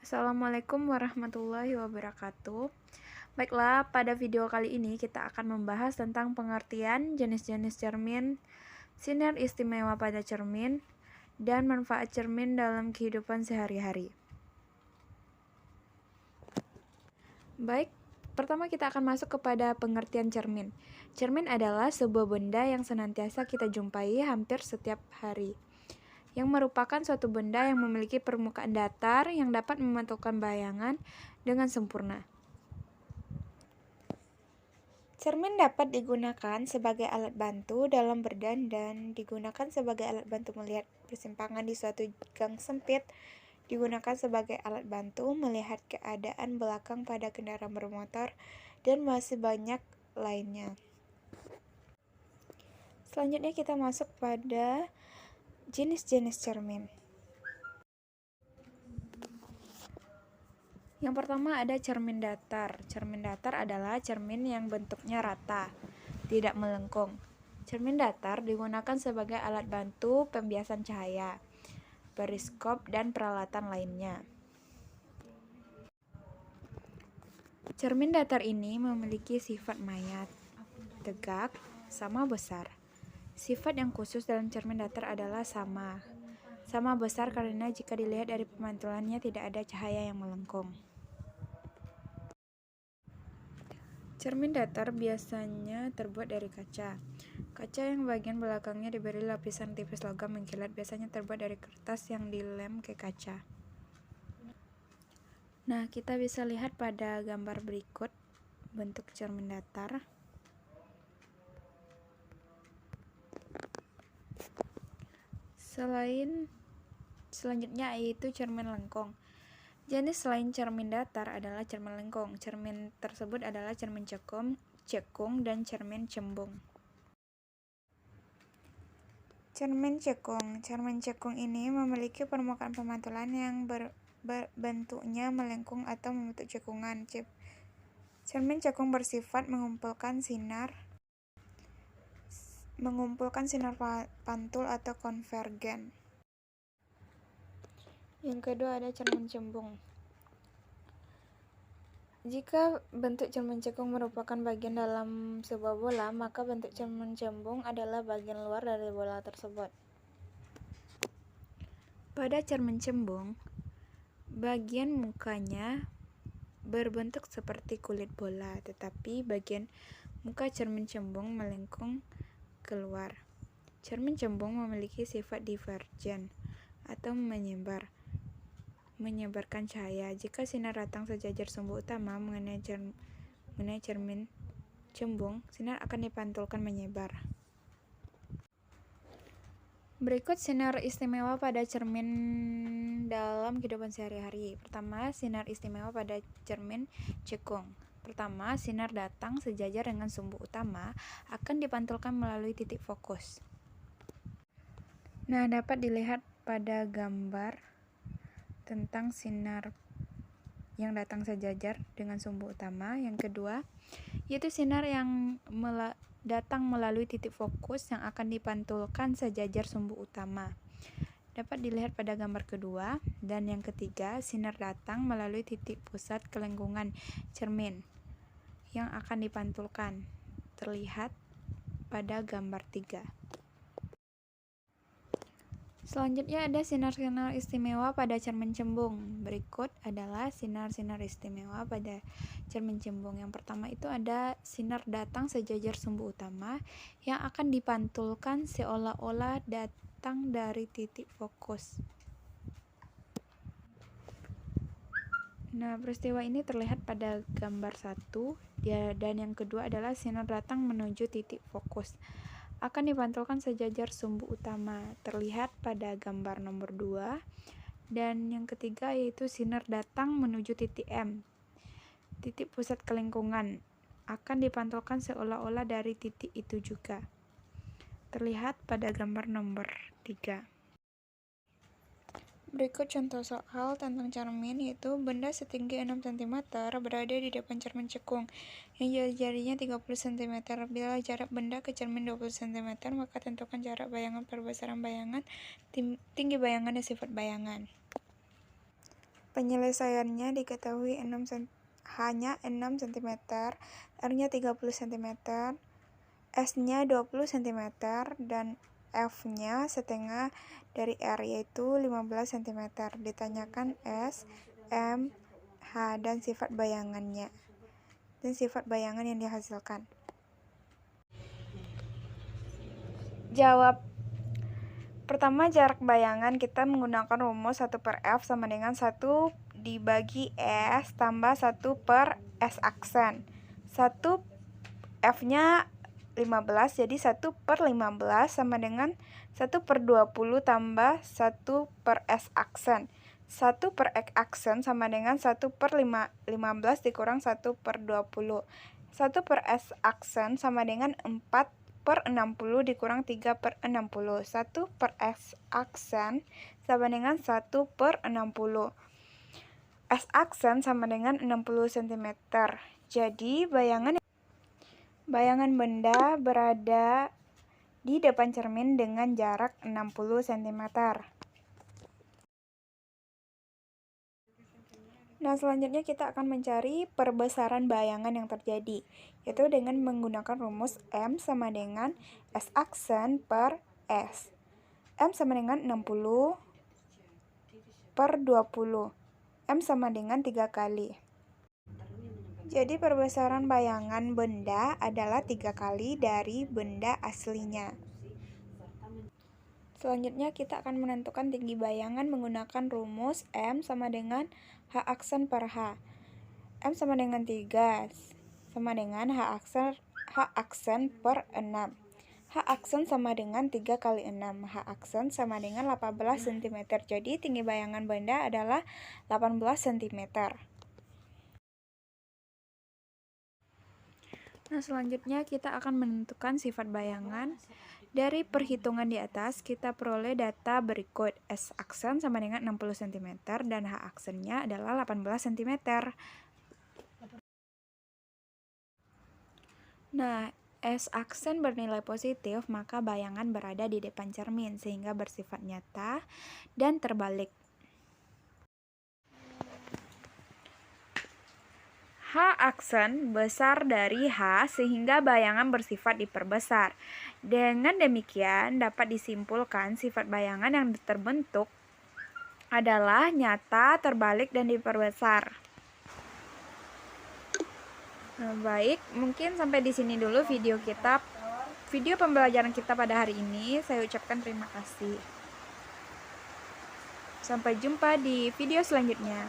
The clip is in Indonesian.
Assalamualaikum warahmatullahi wabarakatuh. Baiklah, pada video kali ini kita akan membahas tentang pengertian jenis-jenis cermin, sinar istimewa pada cermin, dan manfaat cermin dalam kehidupan sehari-hari. Baik, pertama kita akan masuk kepada pengertian cermin. Cermin adalah sebuah benda yang senantiasa kita jumpai hampir setiap hari, yang merupakan suatu benda yang memiliki permukaan datar yang dapat memantulkan bayangan dengan sempurna. Cermin dapat digunakan sebagai alat bantu dalam berdandan, digunakan sebagai alat bantu melihat persimpangan di suatu gang sempit, digunakan sebagai alat bantu melihat keadaan belakang pada kendaraan bermotor, dan masih banyak lainnya. Selanjutnya kita masuk pada jenis-jenis cermin. Yang pertama ada cermin datar. Cermin datar adalah cermin yang bentuknya rata, tidak melengkung. Cermin datar digunakan sebagai alat bantu pembiasan cahaya, periskop, dan peralatan lainnya. Cermin datar ini memiliki sifat mayat, tegak, sama besar. Sifat yang khusus dalam cermin datar adalah sama besar karena jika dilihat dari pemantulannya tidak ada cahaya yang melengkung. Cermin datar biasanya terbuat dari kaca. Kaca yang bagian belakangnya diberi lapisan tipis logam mengkilat biasanya terbuat dari kertas yang dilem ke kaca. Nah, kita bisa lihat pada gambar berikut bentuk cermin datar. Selanjutnya yaitu cermin lengkung. Jenis selain cermin datar adalah cermin lengkung. Cermin tersebut adalah cermin cekung, dan cermin cembung. Cermin cekung ini memiliki permukaan pemantulan yang bentuknya melengkung atau membentuk cekungan. Cermin cekung bersifat mengumpulkan sinar pantul atau konvergen. Yang kedua ada cermin cembung. Jika bentuk cermin cekung merupakan bagian dalam sebuah bola, maka bentuk cermin cembung adalah bagian luar dari bola tersebut. Pada cermin cembung, bagian mukanya berbentuk seperti kulit bola, tetapi bagian muka cermin cembung melengkung keluar. Cermin cembung memiliki sifat divergen atau menyebarkan cahaya. Jika sinar datang sejajar sumbu utama mengenai cermin cembung, sinar akan dipantulkan menyebar. Berikut sinar istimewa pada cermin dalam kehidupan sehari-hari. Pertama, sinar istimewa pada cermin cekung. Pertama, sinar datang sejajar dengan sumbu utama akan dipantulkan melalui titik fokus. Nah, dapat dilihat pada gambar tentang sinar yang datang sejajar dengan sumbu utama. Yang kedua, yaitu sinar yang datang melalui titik fokus yang akan dipantulkan sejajar sumbu utama. Dapat dilihat pada gambar kedua. Dan yang ketiga, sinar datang melalui titik pusat kelengkungan cermin yang akan dipantulkan, terlihat pada gambar 3. Selanjutnya ada sinar-sinar istimewa pada cermin cembung. Berikut adalah sinar-sinar istimewa pada cermin cembung. Yang pertama itu ada sinar datang sejajar sumbu utama yang akan dipantulkan seolah-olah datang dari titik fokus. Nah, peristiwa ini terlihat pada gambar 1, dan yang kedua adalah sinar datang menuju titik fokus akan dipantulkan sejajar sumbu utama, terlihat pada gambar nomor 2. Dan yang ketiga yaitu sinar datang menuju titik M, titik pusat kelengkungan, akan dipantulkan seolah-olah dari titik itu juga, terlihat pada gambar nomor 3. Berikut contoh soal tentang cermin, yaitu benda setinggi 6 cm berada di depan cermin cekung yang jari-jarinya 30 cm. Bila jarak benda ke cermin 20 cm, maka tentukan jarak bayangan, perbesaran bayangan, tinggi bayangan, dan sifat bayangan. Penyelesaiannya diketahui hanya 6 cm, R-nya 30 cm, S-nya 20 cm, dan F-nya setengah dari R, yaitu 15 cm. Ditanyakan S, M, H, dan sifat bayangannya, dan sifat bayangan yang dihasilkan. Jawab. Pertama, jarak bayangan kita menggunakan rumus 1/F sama dengan 1 dibagi S tambah 1 per S aksen. 1 F-nya 15, jadi 1 per 15 sama dengan 1 per 20 tambah 1 per S aksen. 1 per X aksen sama dengan 1 per 15 dikurang 1 per 20. 1 per S aksen sama dengan 4 per 60 dikurang 3 per 60. 1 per S aksen sama dengan 1 per 60. S aksen sama dengan 60 cm. Jadi bayangan benda berada di depan cermin dengan jarak 60 cm. Nah, selanjutnya kita akan mencari perbesaran bayangan yang terjadi, yaitu dengan menggunakan rumus M sama dengan S aksen per S. M sama dengan 60 per 20. M sama dengan 3 kali. Jadi perbesaran bayangan benda adalah 3 kali dari benda aslinya. Selanjutnya kita akan menentukan tinggi bayangan menggunakan rumus M sama dengan H aksen per H. M sama dengan 3, sama dengan H aksen per 6. H aksen sama dengan 3 kali 6. H aksen sama dengan 18 cm. Jadi tinggi bayangan benda adalah 18 cm. Nah, selanjutnya kita akan menentukan sifat bayangan. Dari perhitungan di atas, kita peroleh data berikut. S aksen sama dengan 60 cm dan H aksennya adalah 18 cm. Nah, S aksen bernilai positif, maka bayangan berada di depan cermin, sehingga bersifat nyata dan terbalik. H aksen besar dari H sehingga bayangan bersifat diperbesar. Dengan demikian dapat disimpulkan sifat bayangan yang terbentuk adalah nyata, terbalik, dan diperbesar. Nah, baik, mungkin sampai di sini dulu video pembelajaran kita pada hari ini. Saya ucapkan terima kasih. Sampai jumpa di video selanjutnya.